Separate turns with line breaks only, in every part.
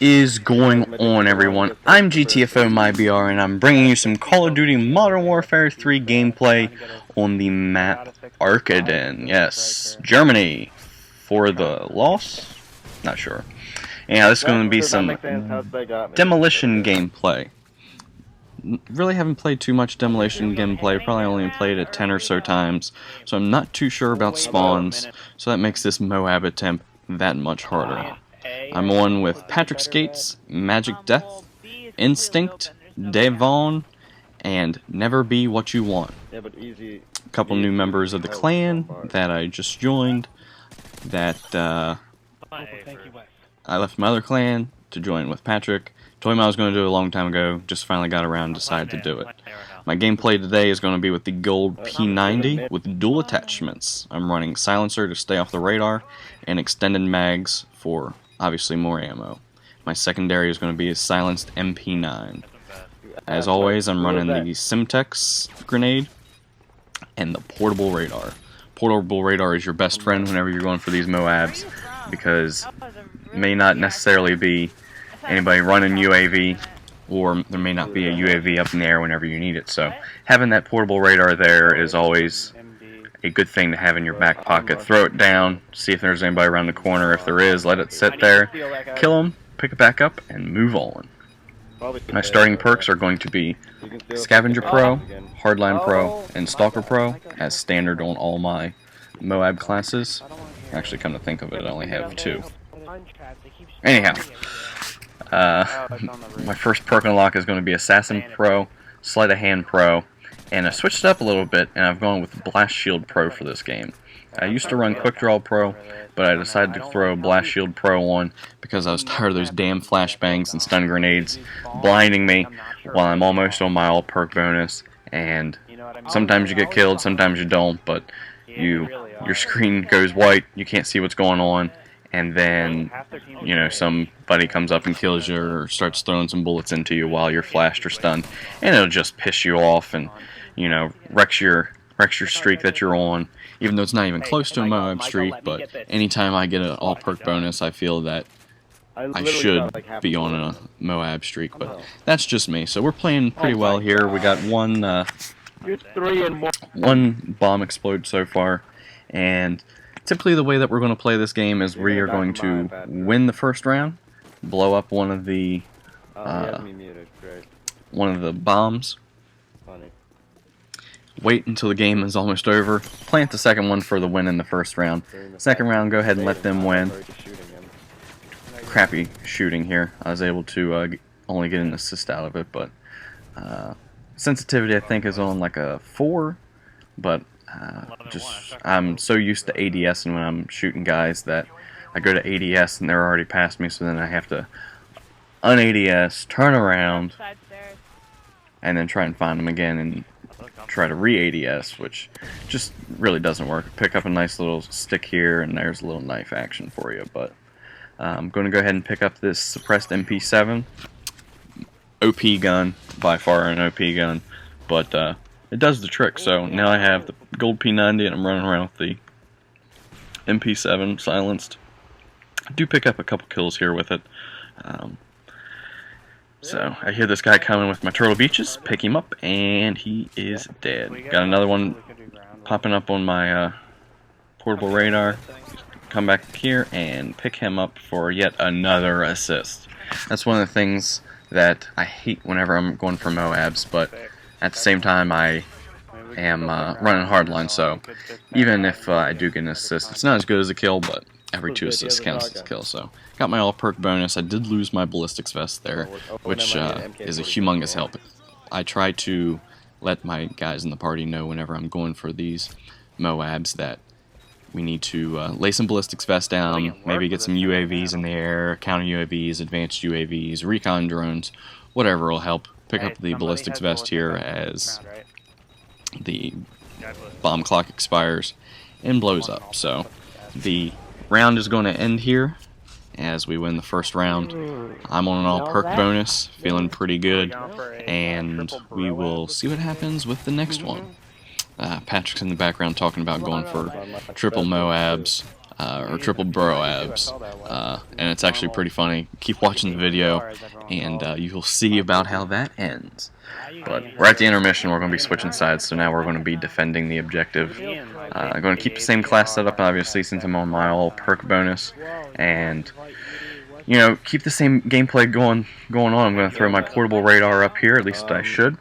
Is going on, everyone? I'm GTFO MyBR, and I'm bringing you some Call of Duty Modern Warfare 3 gameplay on the map Arkaden. Yes, Germany for the loss? Not sure. Yeah, this is going to be some demolition gameplay. Really haven't played too much demolition gameplay, probably only played it 10 or so times, so I'm not too sure about spawns, so that makes this MOAB attempt that much harder. I'm on with Patrick Skates, Magic Death, Instinct, Devon, and Never Be What You Want. A couple new members of the clan that I just joined that I left my other clan to join with Patrick. Told him I was going to do it a long time ago, just finally got around and decided to do it. My gameplay today is going to be with the gold P90 with dual attachments. I'm running silencer to stay off the radar and extended mags for obviously more ammo. My secondary is going to be a silenced MP9. As always, I'm running the Simtex grenade and the portable radar. Portable radar is your best friend whenever you're going for these MOABs, because it may not necessarily be anybody running UAV, or there may not be a UAV up in the air whenever you need it. So having that portable radar there is always a good thing to have in your back pocket. Throw it down, see if there's anybody around the corner. If there is, let it sit there, kill them, pick it back up, and move on. My starting perks are going to be Scavenger Pro, Hardline Pro, and Stalker Pro, as standard on all my MOAB classes. Actually, come to think of it, I only have 2. Anyhow, my first perk unlock is going to be Assassin Pro, Sleight of Hand Pro, and I switched it up a little bit, and I've gone with Blast Shield Pro for this game. I used to run Quick Draw Pro, but I decided to throw Blast Shield Pro on because I was tired of those damn flashbangs and stun grenades blinding me while I'm almost on my all perk bonus. And sometimes you get killed, sometimes you don't, but your screen goes white, you can't see what's going on, and then, you know, somebody comes up and kills you or starts throwing some bullets into you while you're flashed or stunned, and it'll just piss you off and, you know, wrecks your streak that you're on, even though it's not even close to a MOAB streak. But anytime I get an all perk bonus, I feel that I should be on a MOAB streak, but that's just me. So we're playing pretty well here. We got one bomb explode so far, and typically the way that we're going to play this game is we are going to win the first round, blow up one of the bombs, wait until the game is almost over, plant the second one for the win in the first round. Second round, go ahead and let them win. Crappy shooting here. I was able to only get an assist out of it, but sensitivity I think is on like a 4, but I'm so used to ADS and when I'm shooting guys that I go to ADS and they're already past me, so then I have to un-ADS, turn around, and then try and find them again and try to re-ADS, which just really doesn't work. Pick up a nice little stick here, and there's a little knife action for you. But I'm going to go ahead and pick up this suppressed MP7. OP gun, by far an OP gun, but it does the trick. So now I have the gold P90 and I'm running around with the MP7 silenced. I do pick up a couple kills here with it. So I hear this guy coming with my Turtle Beaches, pick him up, and he is dead. Got another one popping up on my portable radar. Come back here and pick him up for yet another assist. That's one of the things that I hate whenever I'm going for MOABs, but at the same time I am running hardline, so even if I do get an assist, it's not as good as a kill, but every 2 assists counts as a kill. So got my all perk bonus. I did lose my ballistics vest there, which is a humongous help. I try to let my guys in the party know whenever I'm going for these MOABs that we need to lay some ballistics vest down, maybe get some UAVs in the air, counter UAVs, advanced UAVs, recon drones, whatever will help. Pick up the ballistics vest here as the bomb clock expires and blows up. So the round is going to end here as we win the first round. I'm on an all perk bonus, feeling pretty good, and we will see what happens with the next one. Patrick's in the background talking about going for triple MOABs. or triple MOABs, and it's actually pretty funny. Keep watching the video, and you'll see about how that ends. But we're at the intermission. We're going to be switching sides, so now we're going to be defending the objective. I'm going to keep the same class setup, obviously, since I'm on my all perk bonus, and keep the same gameplay going on. I'm going to throw my portable radar up here, at least I should,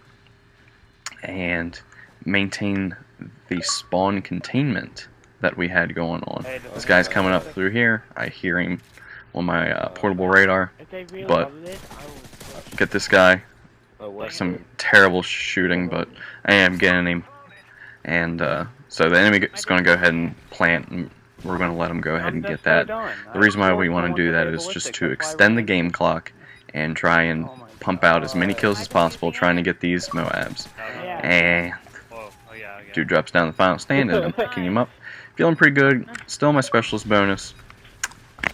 and maintain the spawn containment that we had going on. This guy's coming up through here. I hear him on my portable radar, but get this guy. Some terrible shooting, but I am getting him. And so the enemy is going to go ahead and plant, and we're going to let him go ahead and get that. The reason why we want to do that is just to extend the game clock and try and pump out as many kills as possible, trying to get these MOABs. And dude drops down the final stand, and I'm picking him up. Feeling pretty good. Still my specialist bonus.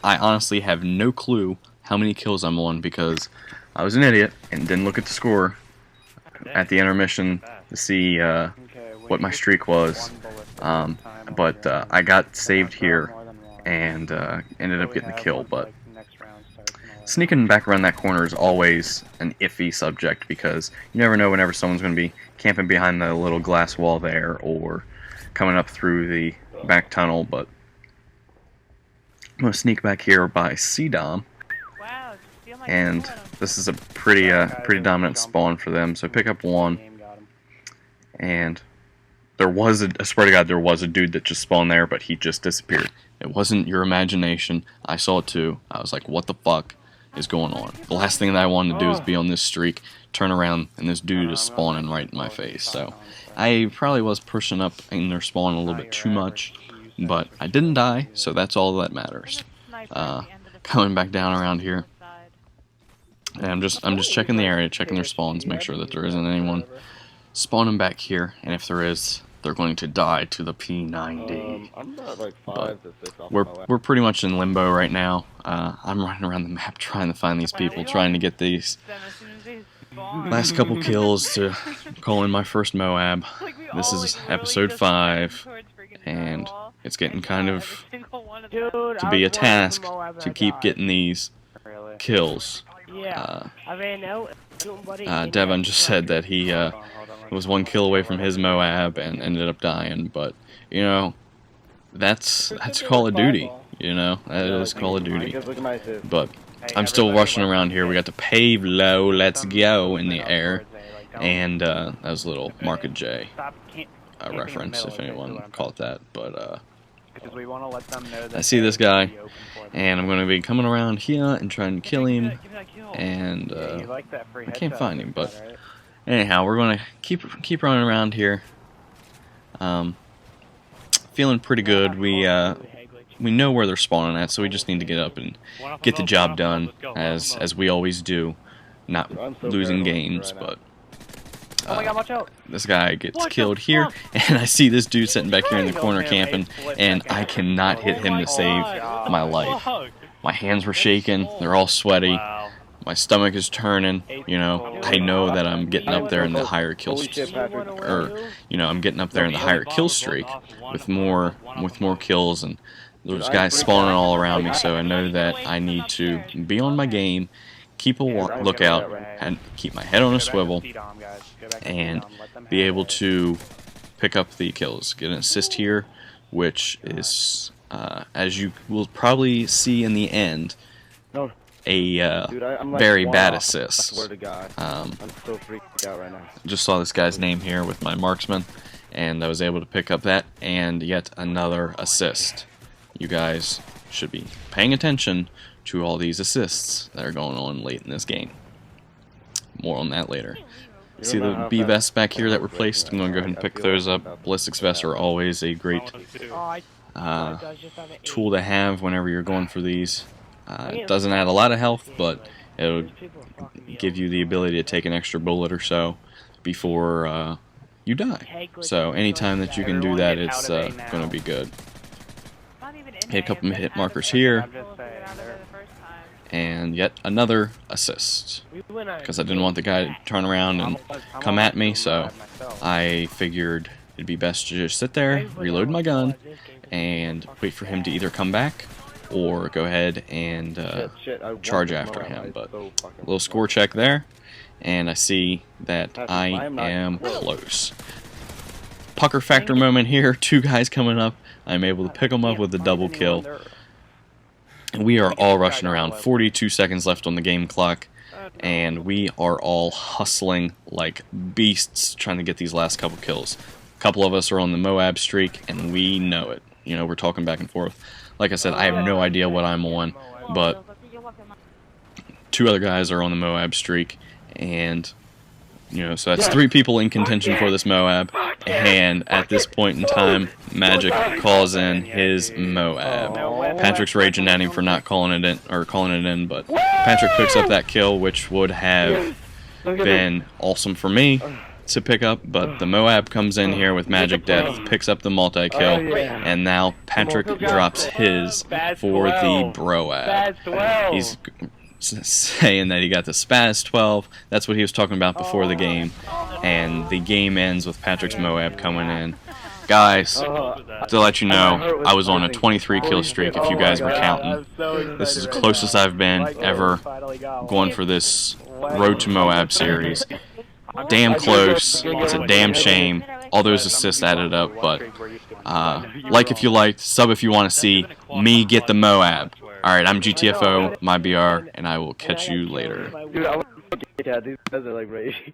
I honestly have no clue how many kills I'm on because I was an idiot and didn't look at the score at the intermission to see what my streak was. But I got saved here and ended up getting the kill. But sneaking back around that corner is always an iffy subject because you never know whenever someone's going to be camping behind the little glass wall there or coming up through the back tunnel. But I'm going to sneak back here by C-Dom. And this is a pretty dominant spawn for them. So pick up one, and I swear to God, there was a dude that just spawned there, but he just disappeared. It wasn't your imagination. I saw it too. I was like, what the fuck is going on? The last thing that I wanted to do is be on this streak, turn around, and this dude is spawning right in my face. So I probably was pushing up in their spawn a little bit too much, but I didn't die, so that's all that matters. Coming back down around here. And I'm just checking the area, checking their spawns, make sure that there isn't anyone spawning back here. And if there is, they're going to die to the P90. But we're pretty much in limbo right now. I'm running around the map trying to find these people, trying to get these last couple kills to call in my first MOAB. This is episode 5, and it's getting kind of to be a task to keep getting these kills. Devon just said that he was 1 kill away from his MOAB and ended up dying, but that's Call of Duty, that is Call of Duty. But I'm still rushing around here. We got the pave low, let's go in the air, and that was a little Market J reference, if anyone called it that. But I see this guy, and I'm going to be coming around here and trying to kill him, and I can't find him. But anyhow, we're going to keep running around here. Feeling pretty good. We know where they're spawning at, so we just need to get up and get the job done, as we always do, not losing games. But this guy gets killed here, and I see this dude sitting back here in the corner camping, and I cannot hit him to save my life. My hands were shaking, they're all sweaty, my stomach is turning, I know that I'm getting up there in the higher kill streak, I'm getting up there in the higher kill streak with more kills, and there's guys spawning all around me, so I know that I need to be on my game, keep a lookout, and keep my head on a swivel, and be able to pick up the kills. Get an assist here, which is, as you will probably see in the end, a very bad assist. Just saw this guy's name here with my marksman, and I was able to pick up that, and yet another assist. You guys should be paying attention to all these assists that are going on late in this game. More on that later. See the B vests back here that were placed? I'm going to go ahead and pick those up. Ballistics vests are always a great tool to have whenever you're going for these. It doesn't add a lot of health, but it'll give you the ability to take an extra bullet or so before you die. So anytime that you can do that, it's going to be good. Hit a couple of hit markers here, and yet another assist, because I didn't want the guy to turn around and come at me, so I figured it'd be best to just sit there, reload my gun, and wait for him to either come back or go ahead and charge after him. But a little score check there, and I see that I am close. Pucker factor moment here, 2 guys coming up. I'm able to pick them up with a double kill. And we are all rushing around. 42 seconds left on the game clock, and we are all hustling like beasts trying to get these last couple kills. A couple of us are on the MOAB streak, and we know it. You know, we're talking back and forth. Like I said, I have no idea what I'm on, but 2 other guys are on the MOAB streak, and you know, so that's 3 people in contention for this MOAB, and at this point in time, Magic calls in his MOAB. Patrick's raging at him for not calling it in, but Patrick picks up that kill, which would have been awesome for me to pick up, but the MOAB comes in here with Magic Death, picks up the multi-kill, and now Patrick drops his for the Broab. He's saying that he got the Spaz 12. That's what he was talking about before the game, and the game ends with Patrick's MOAB coming in. Guys, to let you know, I was on a 23 kill streak if you guys were counting. This is the closest I've been ever going for this Road to MOAB series. Damn close. It's a damn shame. All those assists added up, but like if you liked, sub if you want to see me get the MOAB. Alright, I'm GTFO, my BR, and I will catch you later.
Dude, I want to get these guys are like crazy.